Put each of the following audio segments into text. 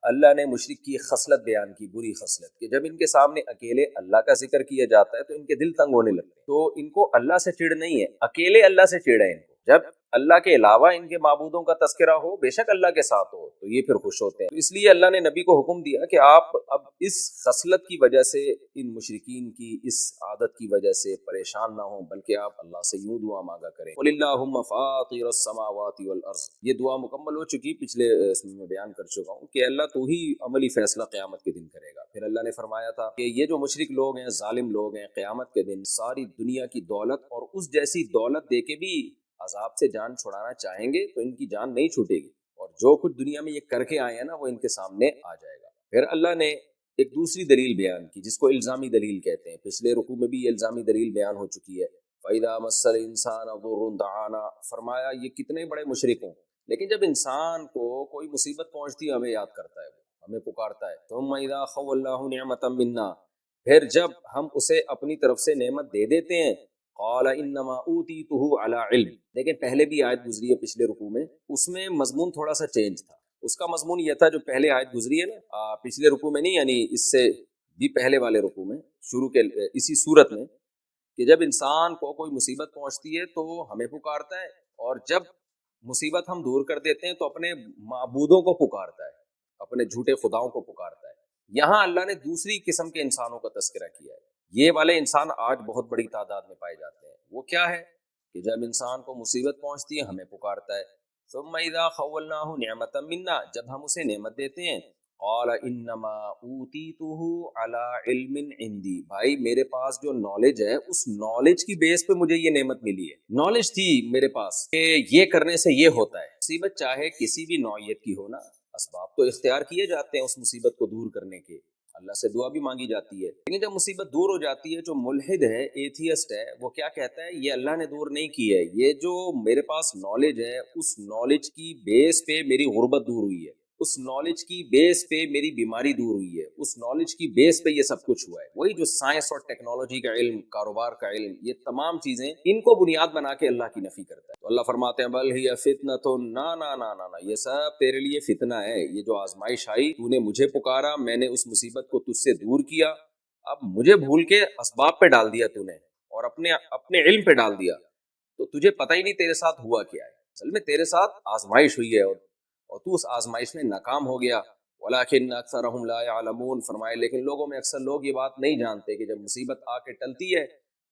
اللہ نے مشرک کی خصلت بیان کی، بری خصلت، کہ جب ان کے سامنے اکیلے اللہ کا ذکر کیا جاتا ہے تو ان کے دل تنگ ہونے لگتے ہیں۔ تو ان کو اللہ سے چڑ نہیں ہے، اکیلے اللہ سے چڑ ہے ان کو۔ جب اللہ کے علاوہ ان کے معبودوں کا تذکرہ ہو، بے شک اللہ کے ساتھ ہو، تو یہ پھر خوش ہوتے ہیں۔ تو اس لیے اللہ نے نبی کو حکم دیا کہ آپ اب اس خصلت کی وجہ سے، ان مشرکین کی اس عادت کی وجہ سے پریشان نہ ہوں، بلکہ آپ اللہ سے یوں دعا مانگا کریں، قل اللہم فاطر السماوات والارض۔ یہ دعا مکمل ہو چکی، پچھلے اس میں بیان کر چکا ہوں کہ اللہ تو ہی عملی فیصلہ قیامت کے دن کرے گا۔ پھر اللہ نے فرمایا تھا کہ یہ جو مشرک لوگ ہیں، ظالم لوگ ہیں، قیامت کے دن ساری دنیا کی دولت اور اس جیسی دولت دے کے بھی عذاب سے جان چھڑانا چاہیں گے تو ان کی جان نہیں چھوٹے گی، اور جو کچھ دنیا میں یہ کر کے آئے ہیں نا، وہ ان کے سامنے آ جائے گا۔ پھر اللہ نے ایک دوسری دلیل بیان کی جس کو الزامی دلیل کہتے ہیں۔ پچھلے رکوع میں بھی یہ الزامی دلیل بیان ہو چکی ہے۔ فَإِذَا مَسَّ الْإِنسَانَ ضُرٌّ دَعَانَا، فرمایا یہ کتنے بڑے مشرک ہوں، لیکن جب انسان کو کوئی مصیبت پہنچتی ہے ہمیں یاد کرتا ہے، ہمیں پکارتا ہے۔ ثُمَّ إِذَا خَوَّلْنَاهُ نِعْمَةً مِنَّا، پھر جب ہم اسے اپنی طرف سے نعمت دے دیتے ہیں، قَالَ إِنَّمَا أُوتِيتُهُ عَلَى عِلْمٍ۔ لیکن پہلے بھی آیت گزری ہے پچھلے رکوع میں، اس میں مضمون تھوڑا سا چینج تھا۔ اس کا مضمون یہ تھا جو پہلے آیت گزری ہے نا، پچھلے رکوع میں نہیں، یعنی اس سے بھی پہلے والے رکوع میں، شروع کے اسی صورت میں، کہ جب انسان کو کوئی مصیبت پہنچتی ہے تو ہمیں پکارتا ہے، اور جب مصیبت ہم دور کر دیتے ہیں تو اپنے معبودوں کو پکارتا ہے، اپنے جھوٹے خداؤں کو پکارتا ہے۔ یہاں اللہ نے دوسری قسم کے انسانوں کا تذکرہ کیا ہے۔ یہ والے انسان آج بہت بڑی تعداد میں پائے جاتے ہیں۔ وہ کیا ہے کہ جب انسان کو مصیبت پہنچتی ہے ہمیں پکارتا ہے۔ ثم اذا خولناہ نعمۃ منا، جب ہم اسے نعمت دیتے ہیں، قال انما اوتیتہ علی علم عندی، بھائی میرے پاس جو نالج ہے اس نالج کی بیس پہ مجھے یہ نعمت ملی ہے۔ نالج تھی میرے پاس کہ یہ کرنے سے یہ ہوتا ہے۔ مصیبت چاہے کسی بھی نوعیت کی ہو نا، اسباب تو اختیار کیے جاتے ہیں اس مصیبت کو دور کرنے کے، اللہ سے دعا بھی مانگی جاتی ہے، لیکن جب مصیبت دور ہو جاتی ہے، جو ملحد ہے، ایتھیسٹ ہے، وہ کیا کہتا ہے؟ یہ اللہ نے دور نہیں کی ہے، یہ جو میرے پاس نالج ہے اس نالج کی بیس پہ میری غربت دور ہوئی ہے، اس نالج کی بیس پہ میری بیماری دور ہوئی ہے، اس نالج کی بیس پہ یہ سب کچھ ہوا ہے۔ وہی جو سائنس اور ٹیکنالوجی کا علم، کاروبار کا علم، یہ تمام چیزیں ان کو بنیاد بنا کے اللہ کی نفی کرتا ہے۔ تو اللہ فرماتے ہیں بل ہی فتنۃ، نا نا نا نا نا، یہ سب تیرے لیے فتنہ ہے، یہ جو آزمائش آئی، تو نے مجھے پکارا، میں نے اس مصیبت کو تجھ سے دور کیا، اب مجھے بھول کے اسباب پہ ڈال دیا تو نے، اور اپنے علم پہ ڈال دیا، تو تجھے پتہ ہی نہیں تیرے ساتھ ہوا کیا ہے۔ اصل میں تیرے ساتھ آزمائش ہوئی ہے، اور تو اس آزمائش میں ناکام ہو گیا۔ وَلَٰكِنَّ أَكْثَرَهُمْ لَا يَعْلَمُونَ، فرمائے لیکن لوگوں میں اکثر لوگ یہ بات نہیں جانتے کہ جب مصیبت آ کے ٹلتی ہے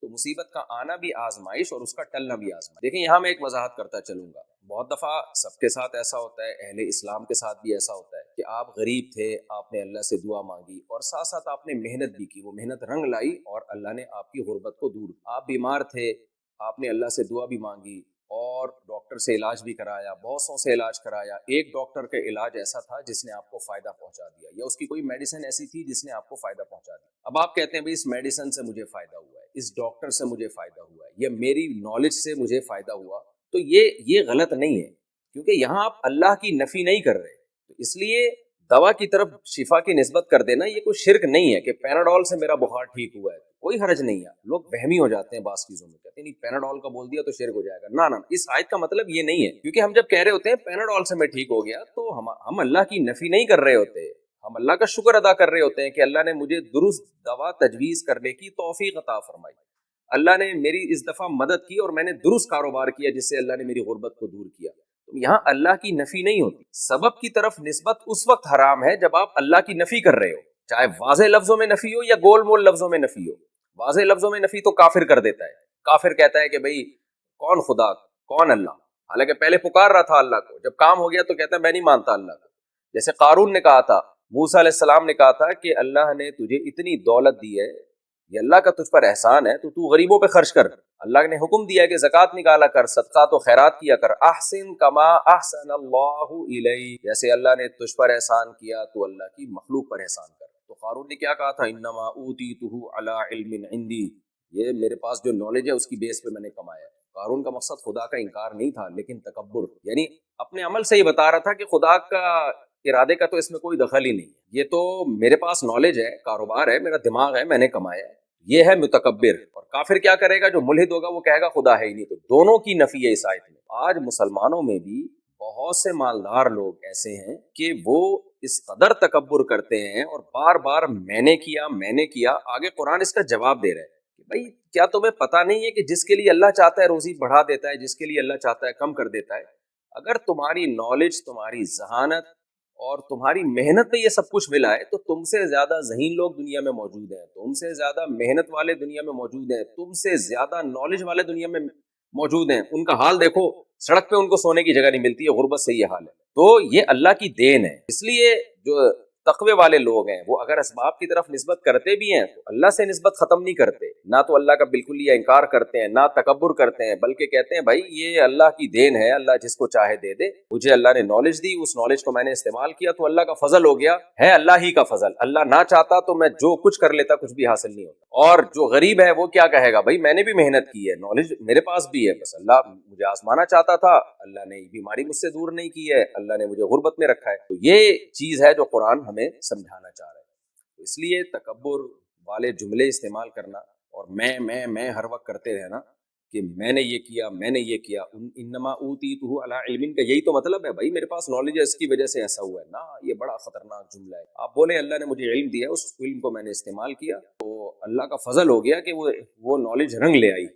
تو مصیبت کا آنا بھی آزمائش اور اس کا ٹلنا بھی آزمائش۔ دیکھیں یہاں میں ایک وضاحت کرتا چلوں گا، بہت دفعہ سب کے ساتھ ایسا ہوتا ہے، اہل اسلام کے ساتھ بھی ایسا ہوتا ہے کہ آپ غریب تھے، آپ نے اللہ سے دعا مانگی، اور ساتھ ساتھ آپ نے محنت بھی کی، وہ محنت رنگ لائی اور اللہ نے آپ کی غربت کو دور۔ آپ بیمار تھے، آپ نے اللہ سے دعا بھی مانگی اور ڈاکٹر سے علاج بھی کرایا، بہت سو سے علاج کرایا، ایک ڈاکٹر کا علاج ایسا تھا جس نے آپ کو فائدہ پہنچا دیا، یا اس کی کوئی میڈیسن ایسی تھی جس نے آپ کو فائدہ پہنچا دیا۔ اب آپ کہتے ہیں بھئی اس میڈیسن سے مجھے فائدہ ہوا ہے، اس ڈاکٹر سے مجھے فائدہ ہوا ہے، یا میری نالج سے مجھے فائدہ ہوا، تو یہ غلط نہیں ہے، کیونکہ یہاں آپ اللہ کی نفی نہیں کر رہے۔ تو اس لیے دوا کی طرف شفا کی نسبت کر دینا یہ کوئی شرک نہیں ہے کہ پیناڈول سے میرا بخار ٹھیک ہوا ہے، کوئی حرج نہیں ہے۔ لوگ وہمی ہو جاتے ہیں بعض چیزوں میں، کہتے ہیں نہیں پیناڈول کا بول دیا تو شرک ہو جائے گا۔ نہ اس آیت کا مطلب یہ نہیں ہے، کیونکہ ہم جب کہہ رہے ہوتے ہیں پیناڈول سے میں ٹھیک ہو گیا تو ہم اللہ کی نفی نہیں کر رہے ہوتے، ہم اللہ کا شکر ادا کر رہے ہوتے ہیں کہ اللہ نے مجھے درست دوا تجویز کرنے کی توفیق عطا فرمائی، اللہ نے میری اس دفعہ مدد کی اور میں نے درست کاروبار کیا جس سے اللہ نے میری غربت کو دور کیا۔ تو یہاں اللہ کی نفی نہیں ہوتی، سبب کی طرف نسبت اس وقت حرام ہے جب آپ اللہ کی نفی کر رہے ہو، چاہے واضح لفظوں میں نفی ہو یا گول مول لفظوں میں نفی ہو۔ واضح لفظوں میں نفی تو کافر کر دیتا ہے، کافر کہتا ہے کہ بھئی کون خدا، کون اللہ، حالانکہ پہلے پکار رہا تھا اللہ کو، جب کام ہو گیا تو کہتا ہے میں نہیں مانتا اللہ کو۔ جیسے قارون نے کہا تھا، موسیٰ علیہ السلام نے کہا تھا کہ اللہ نے تجھے اتنی دولت دی ہے، یہ اللہ کا تجھ پر احسان ہے، تو غریبوں پہ خرچ کر۔ اللہ نے حکم دیا کہ زکوٰۃ نکالا کر، صدقات و خیرات کیا کر، احسن کما احسن اللہ الیک، جیسے اللہ نے تجھ پر احسان کیا تو اللہ کی مخلوق پر احسان کر۔ تو قارون نے کیا کہا تھا؟ انما اوتیتہ علی علم عندی، یہ میرے پاس جو نالج ہے اس کی بیس پہ میں نے کمایا ہے۔ قارون کا مقصد خدا کا انکار نہیں تھا، لیکن تکبر، یعنی اپنے عمل سے یہ بتا رہا تھا کہ خدا کا ارادے کا تو اس میں کوئی دخل ہی نہیں ہے، یہ تو میرے پاس نالج ہے، کاروبار ہے، میرا دماغ ہے، میں نے کمایا ہے، یہ ہے متکبر۔ اور کافر کیا کرے گا؟ جو ملحد ہوگا وہ کہے گا خدا ہے ہی نہیں۔ تو دونوں کی نفی ہے اس آیت میں۔ آج مسلمانوں میں بھی بہت سے مالدار لوگ ایسے ہیں کہ وہ اس قدر تکبر کرتے ہیں اور بار بار میں نے کیا. آگے قرآن اس کا جواب دے رہا ہے کہ بھائی کیا تمہیں پتا نہیں ہے کہ جس کے لیے اللہ چاہتا ہے روزی بڑھا دیتا ہے، جس کے لیے اللہ چاہتا ہے کم کر دیتا ہے. اگر تمہاری نالج، تمہاری ذہانت اور تمہاری محنت پہ یہ سب کچھ ملا ہے تو تم سے زیادہ ذہین لوگ دنیا میں موجود ہیں، تم سے زیادہ محنت والے دنیا میں موجود ہیں، تم سے زیادہ نالج والے دنیا میں موجود ہیں. ان کا حال دیکھو، سڑک پہ ان کو سونے کی جگہ نہیں ملتی ہے، غربت سے یہ حال ہے. تو یہ اللہ کی دین ہے. اس لیے جو تقوی والے لوگ ہیں وہ اگر اسباب کی طرف نسبت کرتے بھی ہیں تو اللہ سے نسبت ختم نہیں کرتے، نہ تو اللہ کا بالکل یہ انکار کرتے ہیں، نہ تکبر کرتے ہیں، بلکہ کہتے ہیں بھائی یہ اللہ کی دین ہے، اللہ جس کو چاہے دے دے. مجھے اللہ نے نالج دی، اس نالج کو میں نے استعمال کیا تو اللہ کا فضل ہو گیا. ہے اللہ ہی کا فضل، اللہ نہ چاہتا تو میں جو کچھ کر لیتا کچھ بھی حاصل نہیں ہوتا. اور جو غریب ہے وہ کیا کہے گا، بھائی میں نے بھی محنت کی ہے، نالج میرے پاس بھی ہے، بس اللہ مجھے آزمانا چاہتا تھا، اللہ نے بیماری مجھ سے دور نہیں کی ہے، اللہ نے مجھے غربت میں رکھا ہے. تو یہ چیز ہے جو قرآن ہمیں سمجھانا چاہ رہا ہے. اس لیے تکبر والے جملے استعمال کرنا اور میں ہر وقت کرتے رہنا کہ میں نے یہ کیا، میں نے یہ کیا، انما اوتیتہ علی علم کا یہی تو مطلب ہے، بھائی میرے پاس نالج ہے اس کی وجہ سے ایسا ہوا ہے. نہ، یہ بڑا خطرناک جملہ ہے. آپ بولے اللہ نے مجھے علم دیا، اس علم کو میں نے استعمال کیا تو اللہ کا فضل ہو گیا کہ وہ نالج رنگ لے آئی،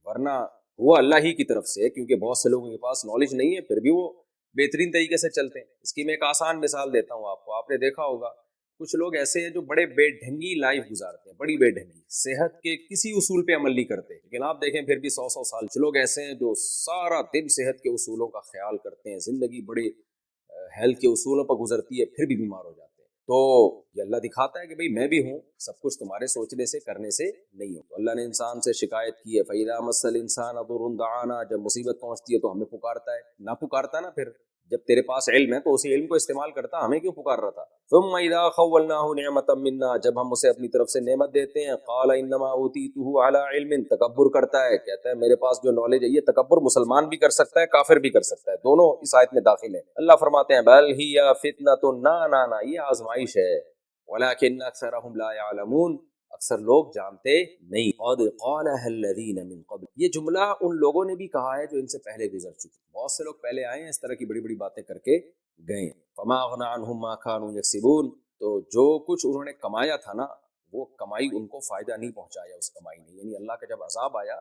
ورنہ وہ اللہ ہی کی طرف سے ہے. کیونکہ بہت سے لوگوں کے پاس نالج نہیں ہے پھر بھی وہ بہترین طریقے سے چلتے ہیں. اس کی میں ایک آسان مثال دیتا ہوں آپ کو. آپ نے دیکھا ہوگا کچھ لوگ ایسے ہیں جو بڑے بے ڈھنگی لائف گزارتے ہیں، بڑی بے ڈھنگی، صحت کے کسی اصول پہ عمل نہیں کرتے، لیکن آپ دیکھیں پھر بھی 100 سال. کچھ لوگ ایسے ہیں جو سارا دن صحت کے اصولوں کا خیال کرتے ہیں، زندگی بڑے ہیلتھ کے اصولوں پر گزرتی ہے، پھر بھی بیمار ہو جاتے ہیں. تو یہ اللہ دکھاتا ہے کہ بھئی میں بھی ہوں، سب کچھ تمہارے سوچنے سے کرنے سے نہیں ہوں. تو اللہ نے انسان سے شکایت کی ہے، فَإِذَا مَسَّ الْإِنسَانَ ضُرٌّ دَعَانَا، جب مصیبت پہنچتی ہے تو ہمیں پکارتا ہے. نہ پکارتا نا، پھر جب تیرے پاس علم ہے تو اسی علم کو استعمال کرتا، ہمیں کیوں پکار رہا تھا. ثم اذا خولناه نعمتا منا، جب ہم اسے اپنی طرف سے نعمت دیتے ہیں، قال انما اوتیته على علم، تکبر کرتا ہے، کہتا ہے میرے پاس جو نالج ہے. یہ تکبر مسلمان بھی کر سکتا ہے، کافر بھی کر سکتا ہے، دونوں اس آیت میں داخل ہیں. اللہ فرماتے ہیں بل ہی فتنۃ، نہ یہ آزمائش ہے، ولکن اکثرهم لا يعلمون، اکثر لوگ جانتے نہیں. قد قالها الذین من قبل، یہ جملہ ان لوگوں نے بھی کہا ہے جو ان سے پہلے گزر چکے. بہت سے لوگ پہلے آئے ہیں، اس طرح کی بڑی بڑی باتیں کر کے گئے. فما اغنى عنهم ما كانوا يكسبون، تو جو کچھ انہوں نے کمایا تھا نا، وہ کمائی ان کو فائدہ نہیں پہنچایا اس کمائی نے. یعنی اللہ کا جب عذاب آیا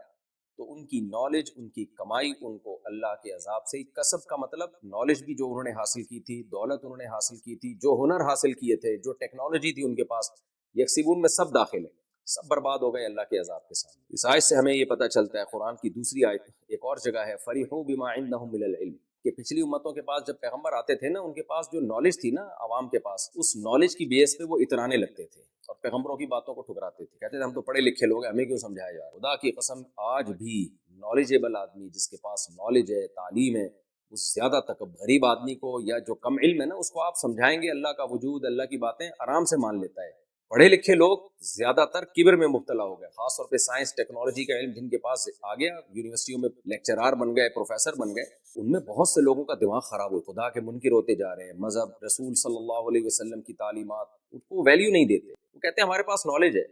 تو ان کی نالج، ان کی کمائی ان کو اللہ کے عذاب سے. کسب کا مطلب نالج بھی جو انہوں نے حاصل کی تھی، دولت انہوں نے حاصل کی تھی، جو ہنر حاصل کیے تھے، جو ٹیکنالوجی تھی ان کے پاس، یکسبون میں سب داخل ہے، سب برباد ہو گئے اللہ کے عذاب کے سامنے. اس آیت سے ہمیں یہ پتہ چلتا ہے. قرآن کی دوسری آیت ایک اور جگہ ہے، فَرِحُوا بِمَا عِندَهُم مِّنَ الْعِلْمِ، کہ پچھلی امتوں کے پاس جب پیغمبر آتے تھے نا، ان کے پاس جو نالج تھی نا عوام کے پاس، اس نالج کی بیس پہ وہ اترانے لگتے تھے اور پیغمبروں کی باتوں کو ٹھکراتے تھے. کہتے تھے ہم تو پڑھے لکھے لوگ ہیں، ہمیں کیوں سمجھایا جا رہا ہے. خدا کی قسم آج بھی نالجیبل آدمی، جس کے پاس نالج ہے، تعلیم ہے، اس زیادہ غریب آدمی کو یا جو کم علم ہے نا، اس کو آپ سمجھائیں گے اللہ کا وجود، اللہ کی باتیں، آرام سے مان لیتا ہے. پڑھے لکھے لوگ زیادہ تر کبر میں مبتلا ہو گئے، خاص طور پہ سائنس ٹیکنالوجی کا علم جن کے پاس آ گیا، یونیورسٹیوں میں لیکچرار بن گئے، پروفیسر بن گئے، ان میں بہت سے لوگوں کا دماغ خراب ہو، خدا کے منکر ہوتے جا رہے ہیں. مذہب، رسول صلی اللہ علیہ وسلم کی تعلیمات، ان کو ویلیو نہیں دیتے. وہ کہتے ہیں ہمارے پاس نالج ہے.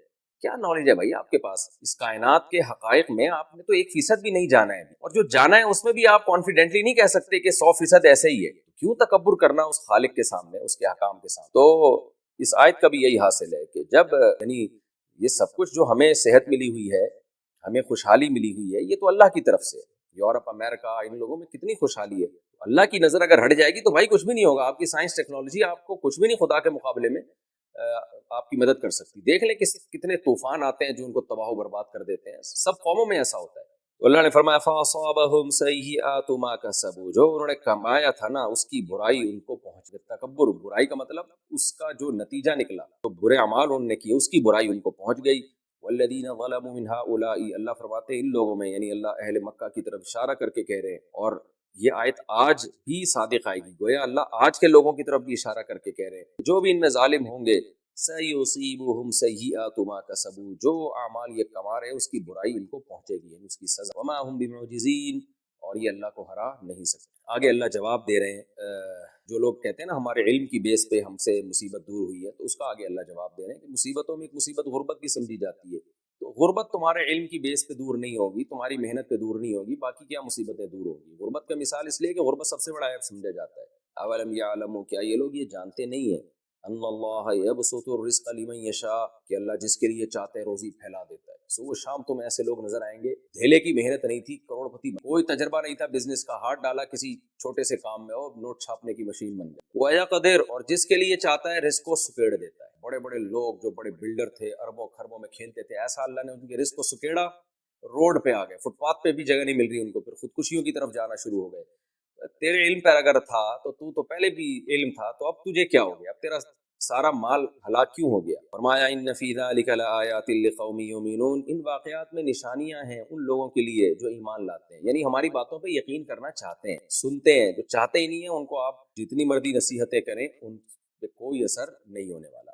کیا نالج ہے بھائی آپ کے پاس؟ اس کائنات کے حقائق میں آپ نے تو 1% بھی نہیں جانا ہے، اور جو جانا ہے اس میں بھی آپ کانفیڈنٹلی نہیں کہہ سکتے کہ 100% ایسے ہی ہے. کیوں تکبر کرنا اس خالق کے سامنے، اس کے احکام کے سامنے. تو اس آیت کا بھی یہی حاصل ہے کہ جب یعنی یہ سب کچھ جو ہمیں صحت ملی ہوئی ہے، ہمیں خوشحالی ملی ہوئی ہے، یہ تو اللہ کی طرف سے. یورپ، امریکہ، ان لوگوں میں کتنی خوشحالی ہے. اللہ کی نظر اگر ہٹ جائے گی تو بھائی کچھ بھی نہیں ہوگا. آپ کی سائنس ٹیکنالوجی آپ کو کچھ بھی نہیں خدا کے مقابلے میں آپ کی مدد کر سکتی. دیکھ لیں کتنے طوفان آتے ہیں جو ان کو تباہ و برباد کر دیتے ہیں. سب قوموں میں ایسا ہوتا ہے. تو اللہ نے فرمایا فَأَصَابَهُمْ سَيِّئَاتُ مَا كَسَبُوا، جو انہوں نے کمایا تھا نا اس کی برائی ان کو پہنچ گئی. تکبر، برائی کا مطلب اس کا جو نتیجہ نکلا، تو برے اعمال انہوں نے کیے، اس کی برائی ان کو پہنچ گئی. وَالَّذِينَ ظَلَمُوا مِنْ هَؤُلَاءِ، اللہ فرماتے ہیں ان لوگوں میں، یعنی اللہ اہل مکہ کی طرف اشارہ کر کے کہہ رہے ہیں، اور یہ آیت آج بھی صادق آئے گی. گویا اللہ آج کے لوگوں کی طرف بھی اشارہ کر کے کہہ رہے ہیں جو بھی ان میں ظالم ہوں گے، سَيُصِيبُهُمْ سَيِّئَاتُ مَا كَسَبُوا، جو اعمال یہ کما رہے ہیں اس کی برائی ان کو پہنچے گی، یعنی اس کی سزا. وَمَا هُمْ بِمُعْجِزِينَ، اور یہ اللہ کو ہرا نہیں سکتے. آگے اللہ جواب دے رہے ہیں. جو لوگ کہتے ہیں نا ہمارے علم کی بیس پہ ہم سے مصیبت دور ہوئی ہے، تو اس کا آگے اللہ جواب دے رہے ہیں کہ مصیبتوں میں ایک مصیبت غربت بھی سمجھی جاتی ہے. تو غربت تمہارے علم کی بیس پہ دور نہیں ہوگی، تمہاری محنت پہ دور نہیں ہوگی، باقی کیا مصیبتیں دور ہوگی۔ غربت کا مثال اس لیے کہ غربت سب سے بڑا عیب سمجھا جاتا ہے۔ اولم یعلموا، کیا یہ لوگ یہ جانتے نہیں ہیں، ان اللہ یبسط الرزق لمن یشاء، کہ اللہ جس کے لیے چاہتا ہے روزی پھیلا دیتا ہے۔ صبح شام تمہیں ایسے لوگ نظر آئیں گے، دھیلے کی محنت نہیں تھی، کروڑ پتی، کوئی تجربہ نہیں تھا بزنس کا، ہاتھ ڈالا کسی چھوٹے سے کام میں اور نوٹ چھاپنے کی مشین بن گئی۔ وَيَقْدِرُ، اور جس کے لیے چاہتا ہے رزق کو سکیڑ دیتا ہے۔ بڑے بڑے لوگ جو بڑے بلڈر تھے، اربوں خربوں میں کھیلتے تھے، ایسا اللہ نے ان کے رزق کو سکیڑا، روڈ پہ آ گئے، فٹ پاتھ پہ بھی جگہ نہیں مل رہی ان کو، پھر خودکشیوں کی طرف جانا شروع ہو گئے۔ تیرے علم پر اگر تھا تو پہلے بھی علم تھا، تو اب تجھے کیا ہو گیا، اب تیرا سارا مال ہلاک کیوں ہو گیا؟ فرمایا ان فی ذلک لآیات لقوم یؤمنون، ان واقعات میں نشانیاں ہیں ان لوگوں کے لیے جو ایمان لاتے ہیں، یعنی ہماری باتوں پہ یقین کرنا چاہتے ہیں، سنتے ہیں، جو چاہتے ہی نہیں ہیں ان کو آپ جتنی مرضی نصیحتیں کریں ان پہ کوئی اثر نہیں ہونے والا۔